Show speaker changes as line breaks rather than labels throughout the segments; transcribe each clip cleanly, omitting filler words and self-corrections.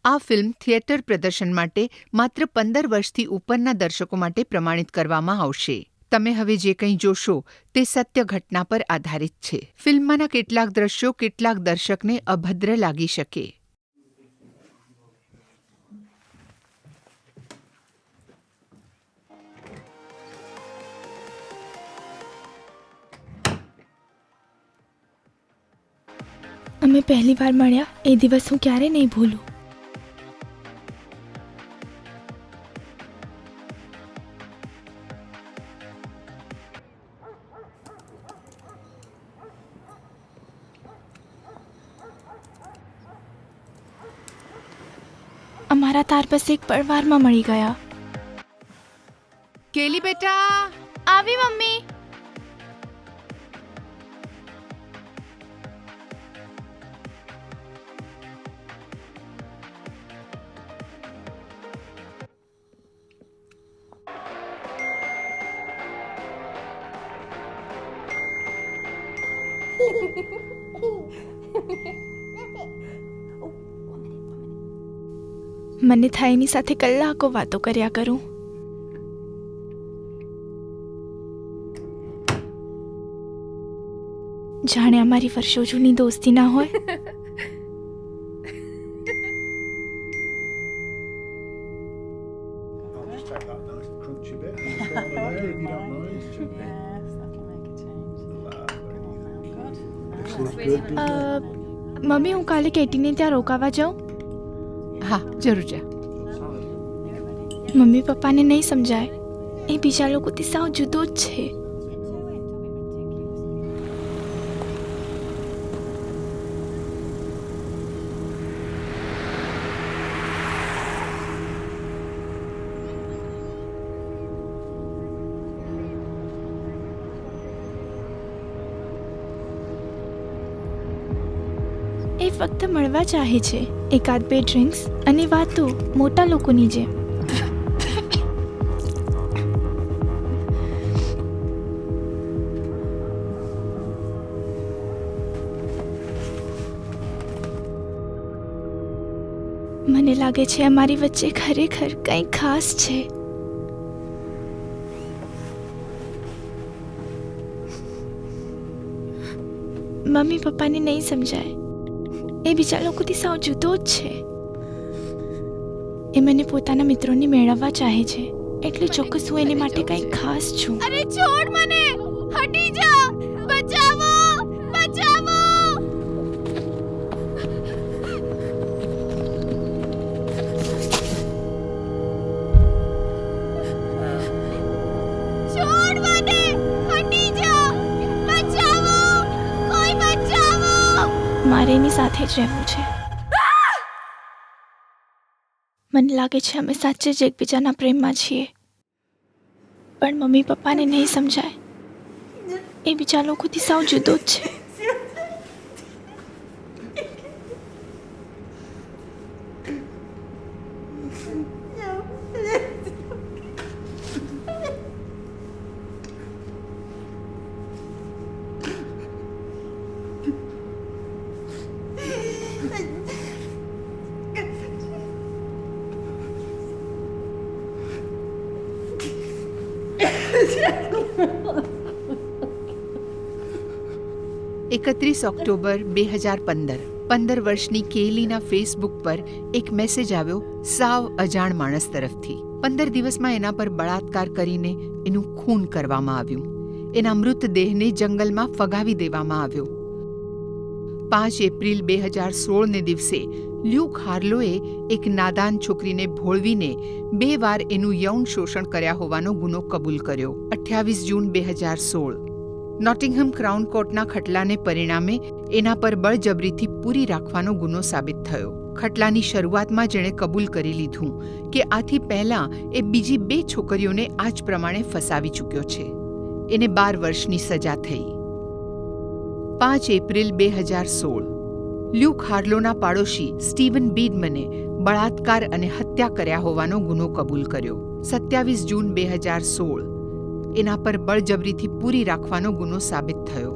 આ film theatre પ્રદર્શન માટે માત્ર 15 વર્ષથી ઉપરના દર્શકો માટે પ્રમાણિત કરવામાં આવશે. તમે હવે જે કંઈ જોશો તે સત્ય ઘટના પર આધારિત છે. ફિલ્મમાંના કેટલાક દ્રશ્યો કેટલાક દર્શકને અભદ્ર લાગી શકે.
અમે પહેલી વાર મળ્યા એ દિવસ હું ક્યારે નહીં ભૂલું. અમારા તાર બસ એક પળવારમાં મળી ગયા.
કેલી બેટા,
આવી મમ્મી. મને થાય એની સાથે કલાકો વાતો કર્યા કરું. જાણે અમારી વર્ષો જૂની દોસ્તી ના હોય. મમ્મી, હું કાલે કેટીને ત્યાં રોકાવા જાઉં?
હા, જરૂર જા.
મમ્મી પપ્પાને નહીં સમજાય. એ બીજા લોકોથી સાવ જુદો જ છે. એ ફક્ત મળવા ચાહે છે. એકાદ બે ડ્રિંક્સ અને વાતો મોટા લોકોની જેમ. મને લાગે છે અમારી વચ્ચે ખરેખર કંઈ ખાસ છે. મમ્મી પપ્પાને નહીં સમજાય. એ બીજા લોકોથી સાવ જુદો જ છે. એ મને પોતાના મિત્રોને મેળવવા ચાહે છે, એટલે ચોક્કસ હું એને માટે કંઈ ખાસ છું.
અરે છોડ મને! હટી જા! બચાવો! બચાવો! છોડ મને! હટી જા! બચાવો! કોઈ બચાવો!
મારે એની સાથે જ રહેવું છે. મને લાગે છે અમે સાચે જ એકબીજાના પ્રેમમાં છીએ, પણ મમ્મી પપ્પાને નહીં સમજાય. એ બીજા લોકોથી સાવ જુદો જ છે.
ઓક્ટોબર 2015 15 વર્ષની કેલીના ફેસબુક પર એક મેસેજ આવ્યો સાવ અજાણ માણસ તરફથી. 15 દિવસમાં એના પર બળાત્કાર કરીને એનું ખૂન કરવામાં આવ્યું. એના મૃતદેહને જંગલમાં ફગાવી દેવામાં આવ્યો. 5 એપ્રિલ 2016ને દિવસે લ્યુક હાર્લોએ એક નાદાન છોકરીને ભોળવીને 2 વાર એનું યૌન શોષણ કર્યા હોવાનો ગુનો કબૂલ કર્યો. 28 જૂન 2016 નોટિંગહમ ક્રાઉન કોર્ટના ખટલાને પરિણામે એના પર બળજબરીથી પૂરી રાખવાનો ગુનો સાબિત થયો. ખટલાની શરૂઆતમાં જેણે કબૂલ કરી લીધું કે આથી પહેલાં એ બીજી 2 છોકરીઓને આ જ પ્રમાણે ફસાવી ચૂક્યો છે. એને 12 વર્ષની સજા થઈ. 5 એપ્રિલ 2016 લ્યુક હાર્લોના પાડોશી સ્ટીવન બીડમને બળાત્કાર અને હત્યા કર્યા હોવાનો ગુનો કબૂલ કર્યો. 27 જૂન 2016 એના પર બળજબરીથી પૂરી રાખવાનો ગુનો સાબિત થયો.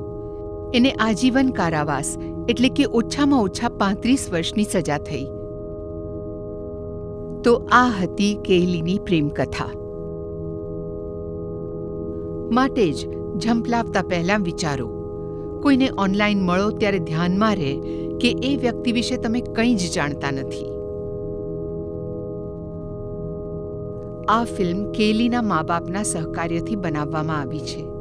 એને આજીવન કારાવાસ એટલે કે ઓછામાં ઓછા 35 વર્ષની સજા થઈ. તો આ હતી કેલીની પ્રેમકથા. માટે જ ઝંપલાવતા પહેલા વિચારો. કોઈને ઓનલાઈન મળો ત્યારે ધ્યાનમાં રહે કે એ વ્યક્તિ વિશે તમે કંઈ જ જાણતા નથી. આ ફિલ્મ કેલીના મા બાપના સહકાર્યથી બનાવવામાં આવી છે.